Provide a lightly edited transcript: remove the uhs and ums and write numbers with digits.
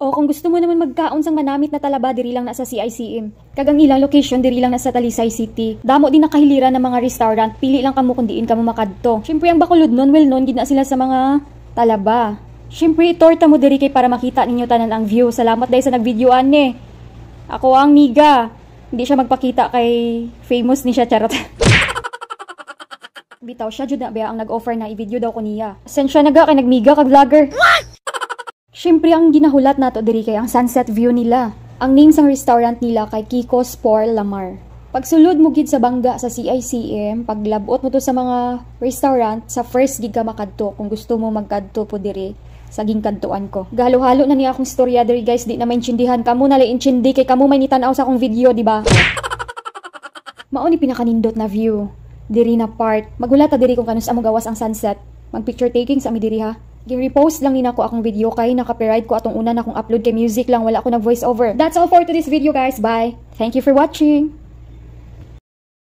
O kung gusto mo naman magkaon sang manamit na talaba, diri lang na sa CICM. Kagang ilang location, diri lang na sa Talisay City. Damo din nakahiliran ng mga restaurant, pili lang kamo kung diin kamo makadto. Syempre ang Bacolod nun, well known gid na sila sa mga talaba. Syempre itorta mo diri kay para makita ninyo tanan ang view. Salamat dahil sa nagvideoan ni. Ako ang miga. Hindi siya magpakita kay famous ni siya, charot. Bitaw siya jud na ba ang nag-offer na i-video daw ko niya. Sen siya naga kay nagmiga kag vlogger. Siyempre ang ginahulat nato diri kay ang sunset view nila. Ang name sang restaurant nila kay Kiko's Por Lamar. Pagsulod mo gid sa bangga sa CICM, paglabot mo to sa mga restaurant, sa first gig ka makadto kung gusto mo magkadto po diri sa gingkantuan ko. Gahalo-halo na niya akong storya diri guys, di na maintindihan kamo na intindi kay kamo may nitanaw sa akong video, di ba? Mao ni pinakanindot na view. Diri na part. Maghulat ta diri kung kanus amo gawas ang sunset. Mag picture taking sa ami diri ha. Gi-repost lang nina ko akong video kay naka-copyright ko atong una na akong upload kay music lang, wala ako nag voice over. That's all for today's video guys. Bye. Thank you for watching.